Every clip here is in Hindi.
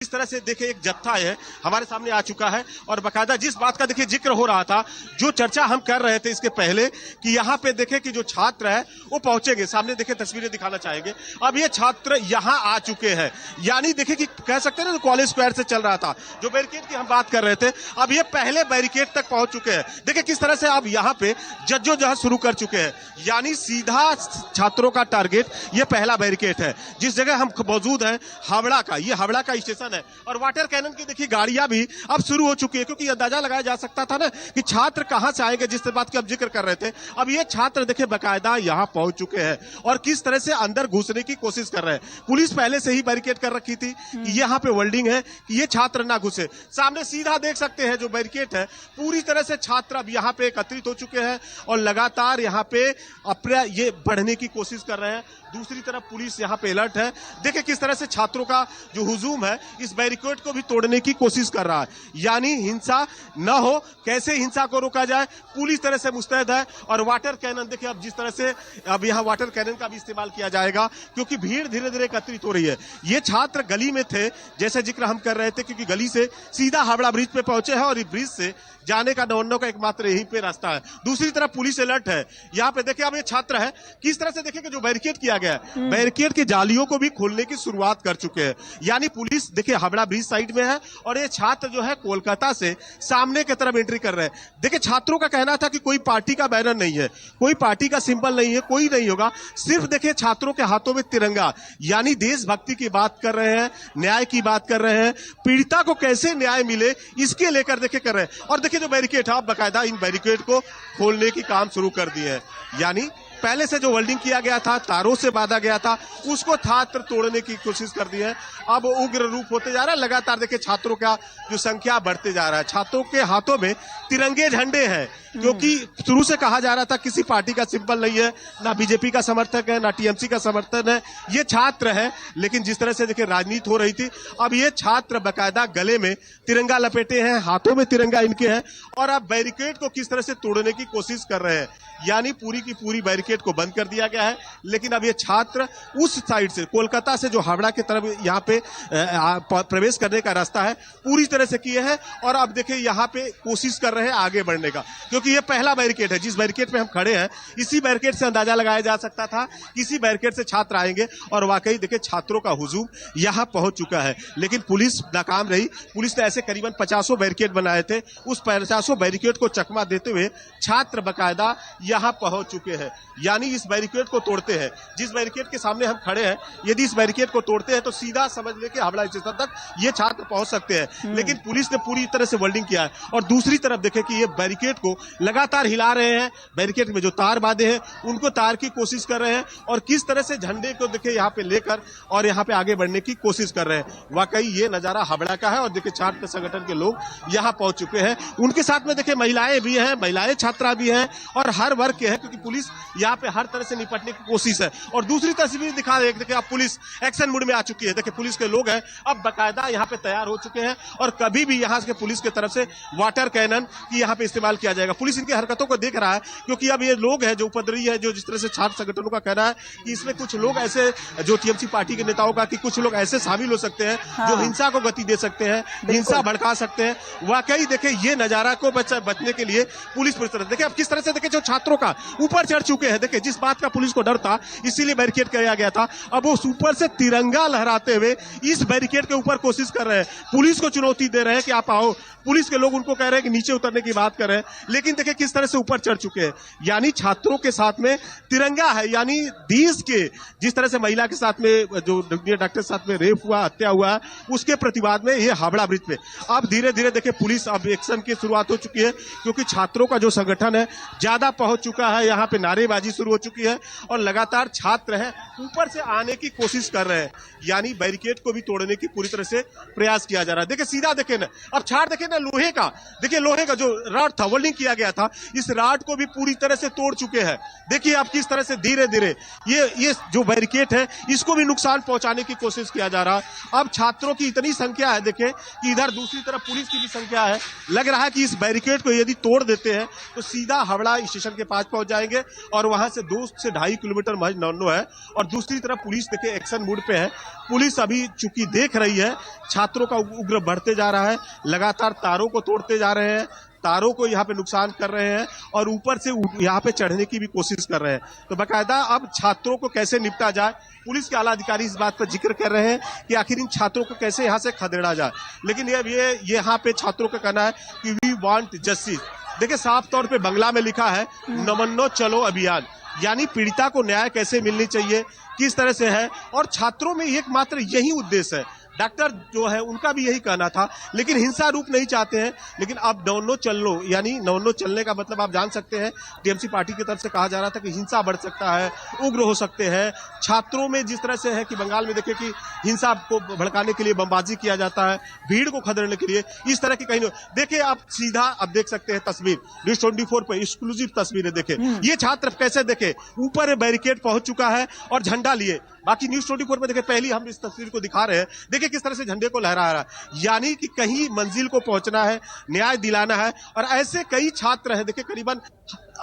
जिस तरह से देखिए एक जत्था है हमारे सामने आ चुका है और बकायदा जिस बात का देखिए जिक्र हो रहा था, जो चर्चा हम कर रहे थे इसके पहले कि यहाँ पे देखे कि जो छात्र है वो पहुंचेंगे, सामने देखे तस्वीरें दिखाना चाहेंगे। अब ये छात्र यहाँ आ चुके हैं, यानी देखे कि कह सकते हैं ना कॉलेज स्क्वायर से चल रहा था जो बैरिकेड की हम बात कर रहे थे, अब ये पहले बैरिकेड तक पहुंच चुके हैं। देखिए किस तरह से अब यहाँ पे जद्दोजहद शुरू कर चुके हैं, यानी सीधा छात्रों का टारगेट ये पहला बैरिकेड है। जिस जगह हम मौजूद हैं हावड़ा का, ये हावड़ा का स्टेशन है और वाटर कैनन की देखिए गाड़ियां भी अब शुरू हो चुकी है, क्योंकि अंदाजा लगाया जा सकता था ना कि छात्र कहां से आएंगे, जिस बात की अब जिक्र कर रहे थे। अब ये छात्र देखिए बकायदा यहां पहुंच चुके हैं और किस तरह से अंदर घुसने की कोशिश कर रहे हैं। पुलिस पहले से ही बैरिकेड कर रखी थी कि यहां पे वेल्डिंग है कि ये छात्र ना घुसे। सामने सीधा देख सकते हैं जो बैरिकेड है, पूरी तरह से छात्र अब यहां पे एकत्रित हो चुके हैं और लगातार यहां पे अपने ये बढ़ने की कोशिश कर रहे हैं। दूसरी तरफ पुलिस यहां पे अलर्ट है। देखिए किस तरह से छात्रों का जो हुजूम है इस बैरिकेड को भी तोड़ने की कोशिश कर रहा है, यानी हिंसा न हो, कैसे हिंसा को रोका जाए पुलिस तरह से मुस्तैद है। और वाटर कैनन देखिए अब जिस तरह से अब यहां वाटर कैनन का भी इस्तेमाल किया जाएगा, क्योंकि भीड़ धीरे धीरे एकत्रित हो रही है। ये छात्र गली में थे जैसे जिक्र हम कर रहे थे, क्योंकि गली से सीधा हावड़ा ब्रिज पे पहुंचे हैं और इस ब्रिज से जाने का दौड़ने का एकमात्र यहीं पे रास्ता है। दूसरी तरफ पुलिस अलर्ट है। यहाँ पे देखिए अब ये छात्र है किस तरह से देखिए कि जो बैरिकेड किया गया है, बैरिकेड की जालियों को भी खोलने की शुरुआत कर चुके हैं। यानी पुलिस देखिए हावड़ा ब्रिज साइड में है और ये छात्र जो है कोलकाता से सामने की तरफ एंट्री कर रहे हैं। देखिए छात्रों का कहना था कि कोई पार्टी का बैनर नहीं है, कोई पार्टी का सिंबल नहीं है, कोई नहीं होगा, सिर्फ देखिए छात्रों के हाथों में तिरंगा, यानी देशभक्ति की बात कर रहे हैं, न्याय की बात कर रहे हैं, पीड़िता को कैसे न्याय मिले इसके लेकर देखिए कर रहे हैं। और देखिए जो बैरिकेड है बकायदा इन बैरिकेड को खोलने की काम शुरू कर दिए हैं, यानी पहले से जो वेल्डिंग किया गया था, तारों से बांधा गया था, उसको छात्र तोड़ने की कोशिश कर दी है। अब उग्र रूप होते जा रहा है, लगातार देखिए छात्रों का जो संख्या बढ़ते जा रहा है। छात्रों के हाथों में तिरंगे झंडे हैं, क्योंकि शुरू से कहा जा रहा था किसी पार्टी का सिंबल नहीं है, ना बीजेपी का समर्थक है, ना टीएमसी का समर्थन है, ये छात्र है। लेकिन जिस तरह से देखिए राजनीति हो रही थी, अब ये छात्र बकायदा गले में तिरंगा लपेटे हैं, हाथों में तिरंगा इनके है और अब बैरिकेड को किस तरह से तोड़ने की कोशिश कर रहे हैं, यानी पूरी की पूरी बैरिकेड को बंद कर दिया गया है। लेकिन अब ये छात्र उस साइड से कोलकाता से जो हावड़ा की तरफ यहाँ पे प्रवेश करने का रास्ता है पूरी तरह से किए हैं और अब देखिए यहाँ पे कोशिश कर रहे हैं आगे बढ़ने का, क्योंकि ये पहला बैरिकेड है। जिस बैरिकेड पे हम खड़े हैं इसी बैरिकेड से अंदाजा लगाया जा सकता था इसी बैरिकेड से छात्र आएंगे और वाकई देखिए छात्रों का हुजूम यहाँ पहुंच चुका है। लेकिन पुलिस नाकाम रही। पुलिस ने ऐसे करीबन 50 बैरिकेड बनाए थे, उस 50 बैरिकेड को चकमा देते हुए छात्र बकायदा यहाँ पहुंच चुके हैं, यानी इस बैरिकेड को तोड़ते हैं। जिस बैरिकेड के सामने हम खड़े हैं, यदि इस बैरिकेड को तोड़ते हैं तो सीधा समझ लेके हावड़ा स्टेशन तक ये छात्र पहुंच सकते हैं। लेकिन पुलिस ने पूरी तरह से वेल्डिंग किया है और दूसरी तरफ देखें कि ये बैरिकेड को लगातार हिला रहे हैं, बैरिकेड में जो तार बांधे हैं उनको तार की कोशिश कर रहे हैं और किस तरह से झंडे को देखे यहाँ पे लेकर और यहाँ पे आगे बढ़ने की कोशिश कर रहे हैं। वाकई ये नजारा हावड़ा का है और देखिए छात्र संगठन के लोग यहाँ पहुंच चुके हैं। उनके साथ में देखिए महिलाएं भी हैं, महिलाएं छात्रा भी हैं और हर वर्ग के हैं, क्योंकि पुलिस यहाँ पे हर तरह से निपटने की कोशिश है। और दूसरी तस्वीर दिखा रहे देखिए अब पुलिस एक्शन मोड में आ चुकी है। देखिए पुलिस के लोग हैं अब बकायदा यहाँ पे तैयार हो चुके हैं और कभी भी यहाँ के पुलिस की तरफ से वाटर कैनन की यहाँ पे इस्तेमाल किया जाएगा। पुलिस इनकी हरकतों को देख रहा है, क्योंकि अब ये लोग हैं जो उपद्रवी है, जो जिस तरह से छात्र संगठनों का कहना है कि इसमें कुछ लोग ऐसे जो टीएमसी पार्टी के नेताओं का कि कुछ लोग ऐसे शामिल हो सकते हैं जो हिंसा को गति दे सकते हैं, हिंसा भड़का सकते हैं। वाकई देखिए ये नजारा को बचने के लिए पुलिस पूरी तरह देखिए अब किस तरह से देखिए जो छात्रों का ऊपर चढ़ चुके हैं। देखिए जिस बात का पुलिस को डर था इसीलिए बैरिकेड किया गया था, अब वो ऊपर से तिरंगा लहराते हुए इस बैरिकेड के ऊपर कोशिश कर रहे हैं, पुलिस को चुनौती दे रहे हैं कि आप आओ। पुलिस के लोग उनको कह रहे हैं कि नीचे उतरने की बात कर रहे हैं, लेकिन देखिए किस तरह से ऊपर चढ़ चुके हैं। यानी छात्रों के साथ में तिरंगा है, यानी देश के जिस तरह से महिला के साथ में जो डॉक्टर के साथ में रेप हुआ, हत्या हुआ है, उसके प्रतिवाद में ये हावड़ा ब्रिज पे अब धीरे धीरे देखिए पुलिस अब एक्शन की शुरुआत हो चुकी है, क्योंकि छात्रों का जो संगठन है ज्यादा पहुंच चुका है। यहाँ पे नारेबाजी शुरू हो चुकी है और लगातार छात्र हैं ऊपर से आने की कोशिश कर रहे हैं, यानी बैरिकेड को भी तोड़ने की पूरी तरह से प्रयास किया जा रहा है। देखिए सीधा देखे ना, अब छाड़ देखे ना लोहे का, देखिए लोहे का जो रॉड था वेल्डिंग किया गया था, इस राड को भी पूरी तरह से तोड़ चुके हैं। देखिए आप किस तरह से धीरे धीरे ये जो बैरिकेड है इसको भी नुकसान पहुंचाने की कोशिश किया जा रहा है। अब छात्रों की इतनी संख्या है, देखें कि इधर दूसरी तरफ पुलिस की भी संख्या है। लग रहा है कि इस बैरिकेड को यदि तोड़ देते हैं तो सीधा हावड़ा स्टेशन के पास पहुंच जाएंगे और वहां से 2 से 2.5 किलोमीटर महज नौनो है। और दूसरी तरफ पुलिस देखिए एक्शन मोड पे है। पुलिस अभी चूंकि देख रही है छात्रों का उग्र बढ़ते जा रहा है, लगातार तारों को तोड़ते जा रहे हैं, तारों को यहाँ पे नुकसान कर रहे हैं और ऊपर से यहाँ पे चढ़ने की भी कोशिश कर रहे हैं। तो बाकायदा अब छात्रों को कैसे निपटा जाए, पुलिस के आला अधिकारी इस बात पर जिक्र कर रहे हैं कि आखिर इन छात्रों को कैसे यहाँ से खदेड़ा जाए। लेकिन ये यहाँ पे छात्रों का कहना है कि वी वांट जस्टिस। देखिए साफ तौर पे बंगला में लिखा है नमन्नो चलो अभियान, यानी पीड़िता को न्याय कैसे मिलनी चाहिए, किस तरह से है। और छात्रों में एकमात्र यही उद्देश्य है। डॉक्टर जो है उनका भी यही कहना था, लेकिन हिंसा रूप नहीं चाहते हैं। लेकिन अब नौनो चल लो, यानी नौनो चलने का मतलब आप जान सकते हैं, टीएमसी पार्टी की तरफ से कहा जा रहा था कि हिंसा बढ़ सकता है, उग्र हो सकते हैं। छात्रों में जिस तरह से है कि बंगाल में देखिए कि हिंसा को भड़काने के लिए बमबाजी किया जाता है, भीड़ को खदेड़ने के लिए, इस तरह की कहीं देखिए आप सीधा अब देख सकते हैं तस्वीर न्यूज 24 पर एक्सक्लूसिव तस्वीरें देखे। ये छात्र कैसे देखे ऊपर बैरिकेड पहुंच चुका है और झंडा लिए। बाकी न्यूज 24 पर देखे पहली हम इस तस्वीर को दिखा रहे हैं, देखिए किस तरह से झंडे को लहरा रहा है, यानी कि कहीं मंजिल को पहुंचना है, न्याय दिलाना है। और ऐसे कई छात्र हैं, देखिए करीबन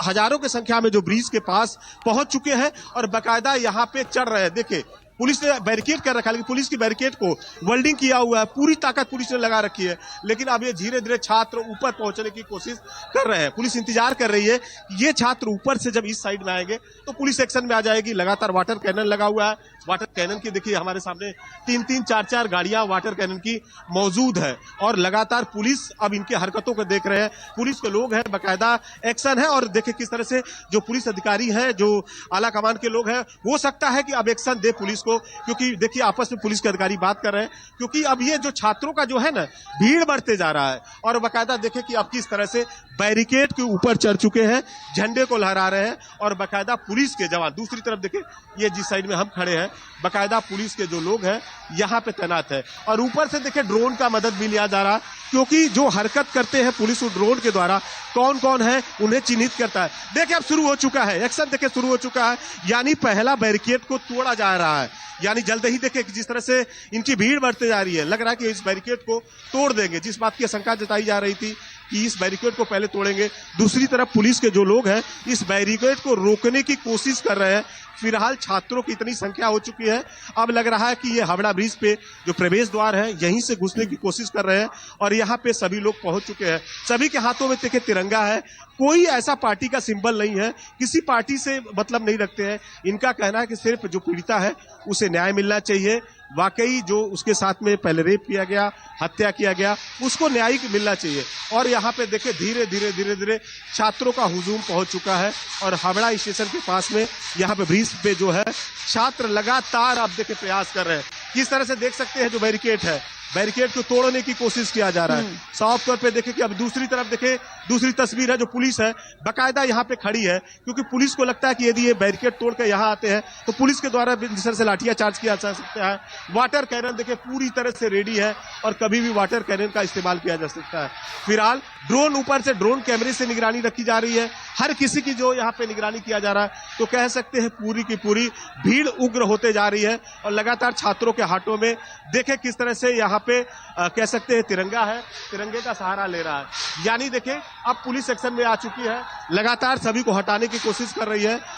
हजारों की संख्या में जो ब्रिज के पास पहुंच चुके हैं और बाकायदा यहाँ पे चढ़ रहे हैं। देखिए पुलिस ने बैरिकेड कर रखा है, लेकिन पुलिस की बैरिकेड को वेल्डिंग किया हुआ है, पूरी ताकत पुलिस ने लगा रखी है। लेकिन अब ये धीरे धीरे छात्र ऊपर पहुंचने की कोशिश कर रहे हैं। पुलिस इंतजार कर रही है ये छात्र ऊपर से जब इस साइड में आएंगे तो पुलिस एक्शन में आ जाएगी। लगातार वाटर कैनन लगा हुआ है, वाटर कैनन की देखिए हमारे सामने 3-3, 4-4 गाड़ियां वाटर कैनन की मौजूद है और लगातार पुलिस अब इनकी हरकतों को देख रहे हैं। पुलिस के लोग हैं, बाकायदा एक्शन है। और देखिए किस तरह से जो पुलिस अधिकारी हैं, जो आला कमान के लोग हैं, हो सकता है कि अब एक्शन दे पुलिस को, क्योंकि देखिए आपस में पुलिस के अधिकारी बात कर रहे हैं। क्योंकि अब ये जो छात्रों का जो है ना भीड़ बढ़ते जा रहा है और बाकायदा देखिए कि अब किस तरह से बैरिकेड के ऊपर चढ़ चुके हैं, झंडे को लहरा रहे हैं और बाकायदा पुलिस के जवान दूसरी तरफ देखिए ये जिस साइड में हम खड़े हैं, बाकायदा पुलिस के जो लोग हैं यहाँ पे तैनात है। और ऊपर से देखिए ड्रोन का मदद भी लिया जा रहा है, क्योंकि जो हरकत करते हैं पुलिस उस ड्रोन के द्वारा कौन कौन है उन्हें चिन्हित करता है। देखिए अब शुरू हो चुका है एक्शन, देखिए शुरू हो चुका है, यानी पहला बैरिकेड को तोड़ा जा रहा है। यानी जल्द ही देखिए जिस तरह से इनकी भीड़ बढ़ते जा रही है, लग रहा है कि इस बैरिकेड को तोड़ देंगे। जिस बात की आशंका जताई जा रही थी कि इस बैरिकेड को पहले तोड़ेंगे, दूसरी तरफ पुलिस के जो लोग हैं इस बैरिकेड को रोकने की कोशिश कर रहे हैं। फिलहाल छात्रों की इतनी संख्या हो चुकी है, अब लग रहा है कि ये हावड़ा ब्रिज पे जो प्रवेश द्वार है यहीं से घुसने की कोशिश कर रहे हैं और यहाँ पे सभी लोग पहुंच चुके हैं। सभी के हाथों में देखिए तिरंगा है, कोई ऐसा पार्टी का सिंबल नहीं है, किसी पार्टी से मतलब नहीं रखते हैं। इनका कहना है कि सिर्फ जो पीड़िता है उसे न्याय मिलना चाहिए, वाकई जो उसके साथ में पहले रेप किया गया, हत्या किया गया, उसको न्यायिक मिलना चाहिए। और यहाँ पे देखिए धीरे धीरे छात्रों का हुजूम पहुंच चुका है और हावड़ा स्टेशन के पास में यहाँ पे ब्रिज पे जो है छात्र लगातार अब देखिए प्रयास कर रहे हैं। किस तरह से देख सकते हैं जो बैरिकेड है, बैरिकेड को तोड़ने की कोशिश किया जा रहा है। साफ तौर पे देखिए कि अब दूसरी तरफ देखिए दूसरी तस्वीर है, जो पुलिस है बाकायदा यहाँ पे खड़ी है, क्योंकि पुलिस को लगता है कि यदि ये बैरिकेड तोड़ कर यहाँ आते हैं तो पुलिस के द्वारा जिस तरह से लाठियाचार्ज किया जा सकता है। वाटर कैनन देखिए पूरी तरह से रेडी है और कभी भी वाटर कैनन का इस्तेमाल किया जा सकता है। फिलहाल ड्रोन ऊपर से ड्रोन कैमरे से निगरानी रखी जा रही है, हर किसी की जो यहाँ पे निगरानी किया जा रहा है। तो कह सकते हैं पूरी की पूरी भीड़ उग्र होते जा रही है और लगातार छात्रों के हाथों में देखे किस तरह से यहाँ पे कह सकते हैं तिरंगा है, तिरंगे का सहारा ले रहा है। यानी देखिए अब पुलिस एक्शन में आ चुकी है, लगातार सभी को हटाने की कोशिश कर रही है।